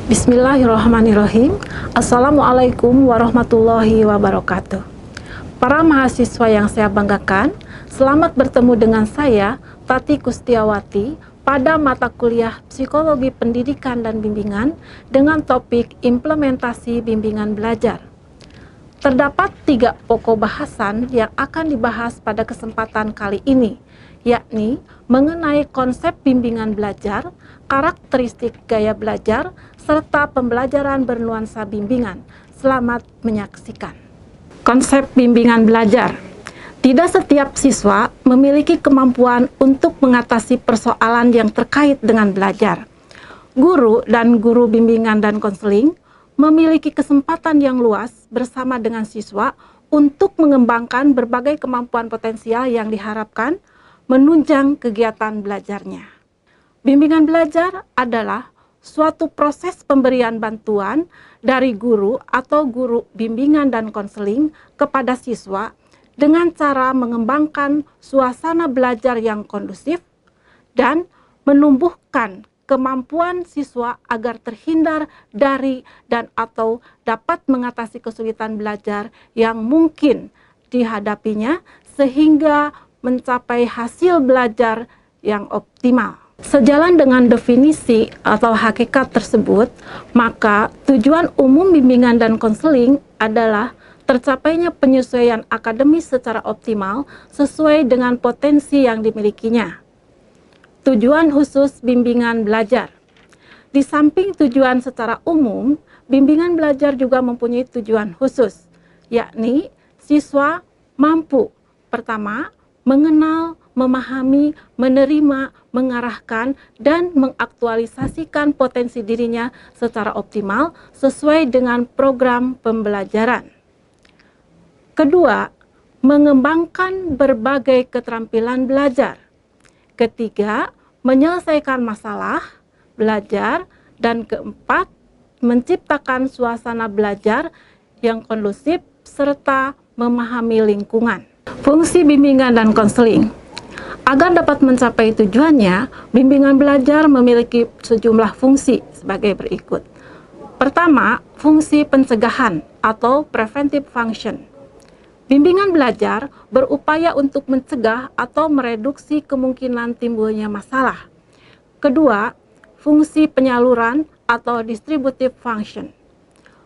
Bismillahirrahmanirrahim. Assalamualaikum warahmatullahi wabarakatuh. Para mahasiswa yang saya banggakan, selamat bertemu dengan saya, Tati Kustiawati, pada mata kuliah Psikologi Pendidikan dan Bimbingan dengan topik Implementasi Bimbingan Belajar. Terdapat 3 pokok bahasan yang akan dibahas pada kesempatan kali ini, yakni mengenai konsep bimbingan belajar, karakteristik gaya belajar, serta pembelajaran bernuansa bimbingan. Selamat menyaksikan. Konsep bimbingan belajar. Tidak setiap siswa memiliki kemampuan untuk mengatasi persoalan yang terkait dengan belajar. Guru dan guru bimbingan dan konseling memiliki kesempatan yang luas bersama dengan siswa untuk mengembangkan berbagai kemampuan potensial yang diharapkan menunjang kegiatan belajarnya. Bimbingan belajar adalah suatu proses pemberian bantuan dari guru atau guru bimbingan dan konseling kepada siswa dengan cara mengembangkan suasana belajar yang kondusif dan menumbuhkan kemampuan siswa agar terhindar dari dan atau dapat mengatasi kesulitan belajar yang mungkin dihadapinya sehingga mencapai hasil belajar yang optimal. Sejalan dengan definisi atau hakikat tersebut, maka tujuan umum bimbingan dan konseling adalah tercapainya penyesuaian akademis secara optimal sesuai dengan potensi yang dimilikinya. Tujuan khusus bimbingan belajar. Di samping tujuan secara umum, bimbingan belajar juga mempunyai tujuan khusus, yakni siswa mampu, pertama, mengenal, memahami, menerima, mengarahkan, dan mengaktualisasikan potensi dirinya secara optimal sesuai dengan program pembelajaran. Kedua, mengembangkan berbagai keterampilan belajar. Ketiga, menyelesaikan masalah belajar. Dan keempat, menciptakan suasana belajar yang kondusif serta memahami lingkungan. Fungsi bimbingan dan konseling. Agar dapat mencapai tujuannya, bimbingan belajar memiliki sejumlah fungsi sebagai berikut. Pertama, fungsi pencegahan atau preventive function. Bimbingan belajar berupaya untuk mencegah atau mereduksi kemungkinan timbulnya masalah. Kedua, fungsi penyaluran atau distributive function.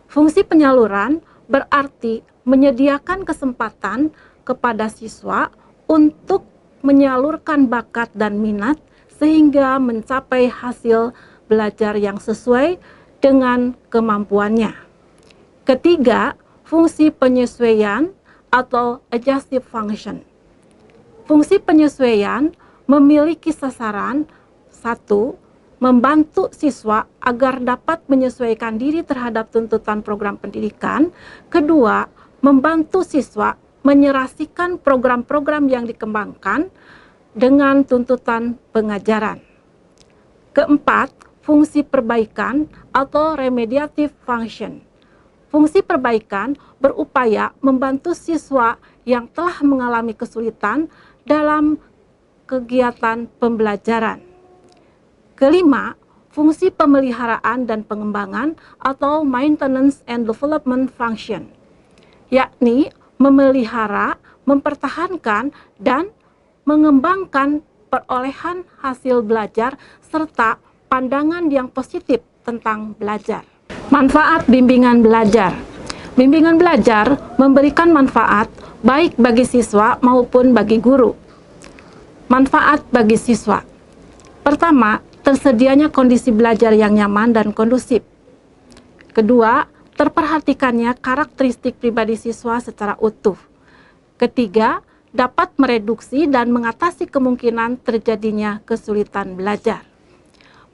Fungsi penyaluran berarti menyediakan kesempatan kepada siswa untuk menyalurkan bakat dan minat sehingga mencapai hasil belajar yang sesuai dengan kemampuannya. Ketiga, fungsi penyesuaian atau adjustive function. Fungsi penyesuaian memiliki sasaran: 1. Membantu siswa agar dapat menyesuaikan diri terhadap tuntutan program pendidikan. Kedua, membantu siswa menyerasikan program-program yang dikembangkan dengan tuntutan pengajaran. Keempat, fungsi perbaikan atau remediative function. Fungsi perbaikan berupaya membantu siswa yang telah mengalami kesulitan dalam kegiatan pembelajaran. Kelima, fungsi pemeliharaan dan pengembangan atau maintenance and development function, yakni memelihara, mempertahankan, dan mengembangkan perolehan hasil belajar serta pandangan yang positif tentang belajar. Manfaat bimbingan belajar. Bimbingan belajar memberikan manfaat baik bagi siswa maupun bagi guru. Manfaat bagi siswa. Pertama, tersedianya kondisi belajar yang nyaman dan kondusif. Kedua, terperhatikannya karakteristik pribadi siswa secara utuh. Ketiga, dapat mereduksi dan mengatasi kemungkinan terjadinya kesulitan belajar.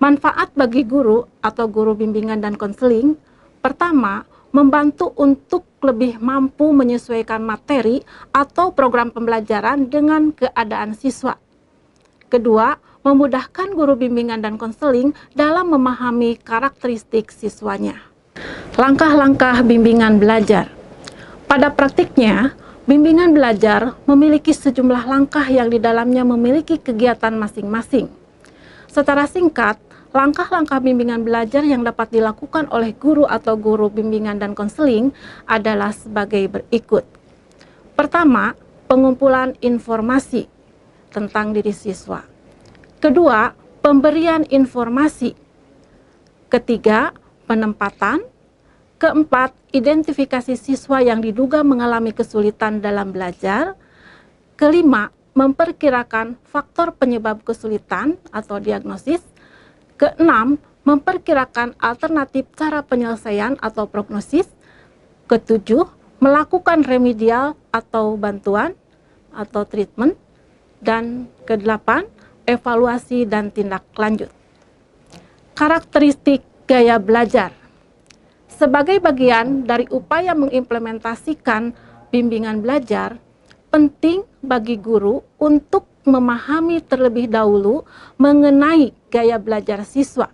Manfaat bagi guru atau guru bimbingan dan konseling. Pertama, membantu untuk lebih mampu menyesuaikan materi atau program pembelajaran dengan keadaan siswa. Kedua, memudahkan guru bimbingan dan konseling dalam memahami karakteristik siswanya. Langkah-langkah bimbingan belajar. Pada praktiknya, bimbingan belajar memiliki sejumlah langkah yang di dalamnya memiliki kegiatan masing-masing. Secara singkat, Langkah-langkah bimbingan belajar yang dapat dilakukan oleh guru atau guru bimbingan dan konseling adalah sebagai berikut. Pertama, pengumpulan informasi tentang diri siswa. Kedua, pemberian informasi. Ketiga, penempatan. Keempat, identifikasi siswa yang diduga mengalami kesulitan dalam belajar. Kelima, memperkirakan faktor penyebab kesulitan atau diagnosis. Keenam, memperkirakan alternatif cara penyelesaian atau prognosis. Ketujuh, melakukan remedial atau bantuan atau treatment. Dan kedelapan, evaluasi dan tindak lanjut. Karakteristik gaya belajar. Sebagai bagian dari upaya mengimplementasikan bimbingan belajar, penting bagi guru untuk memahami terlebih dahulu mengenai gaya belajar siswa.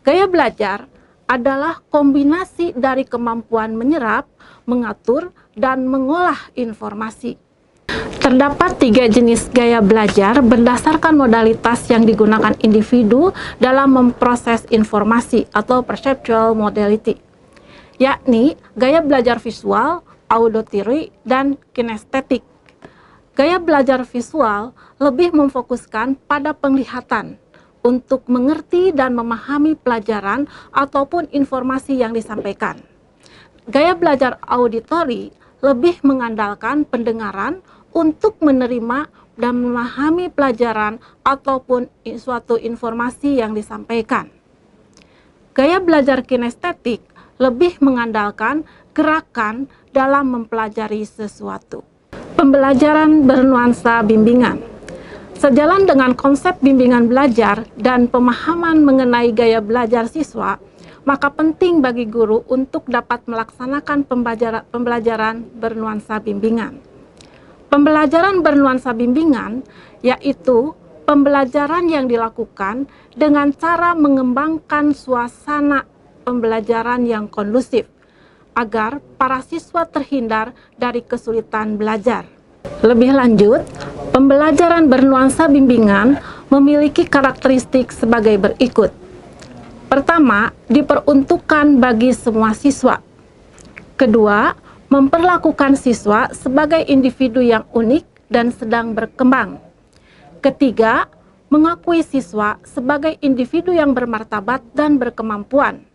Gaya belajar adalah kombinasi dari kemampuan menyerap, mengatur, dan mengolah informasi. Terdapat 3 jenis gaya belajar berdasarkan modalitas yang digunakan individu dalam memproses informasi atau perceptual modality, yakni gaya belajar visual, auditory, dan kinestetik. Gaya belajar visual lebih memfokuskan pada penglihatan untuk mengerti dan memahami pelajaran ataupun informasi yang disampaikan. Gaya belajar auditory lebih mengandalkan pendengaran untuk menerima dan memahami pelajaran ataupun suatu informasi yang disampaikan. Gaya belajar kinestetik lebih mengandalkan gerakan dalam mempelajari sesuatu. Pembelajaran bernuansa bimbingan. Sejalan dengan konsep bimbingan belajar dan pemahaman mengenai gaya belajar siswa, maka penting bagi guru untuk dapat melaksanakan pembelajaran bernuansa bimbingan. Pembelajaran bernuansa bimbingan yaitu pembelajaran yang dilakukan dengan cara mengembangkan suasana pembelajaran yang kondusif agar para siswa terhindar dari kesulitan belajar. Lebih lanjut, pembelajaran bernuansa bimbingan memiliki karakteristik sebagai berikut. Pertama, diperuntukkan bagi semua siswa. Kedua, memperlakukan siswa sebagai individu yang unik dan sedang berkembang. Ketiga, mengakui siswa sebagai individu yang bermartabat dan berkemampuan.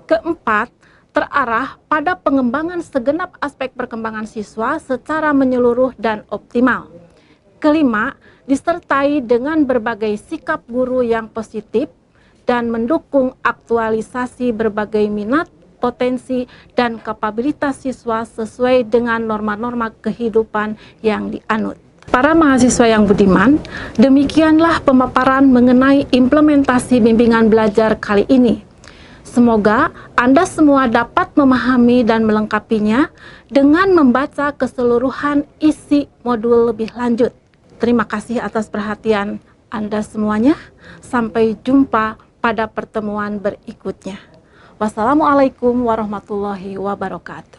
Keempat, terarah pada pengembangan segenap aspek perkembangan siswa secara menyeluruh dan optimal. Kelima, disertai dengan berbagai sikap guru yang positif dan mendukung aktualisasi berbagai minat, potensi, dan kapabilitas siswa sesuai dengan norma-norma kehidupan yang dianut. Para mahasiswa yang budiman, demikianlah pemaparan mengenai implementasi bimbingan belajar kali ini. Semoga Anda semua dapat memahami dan melengkapinya dengan membaca keseluruhan isi modul lebih lanjut. Terima kasih atas perhatian Anda semuanya. Sampai jumpa pada pertemuan berikutnya. Wassalamualaikum warahmatullahi wabarakatuh.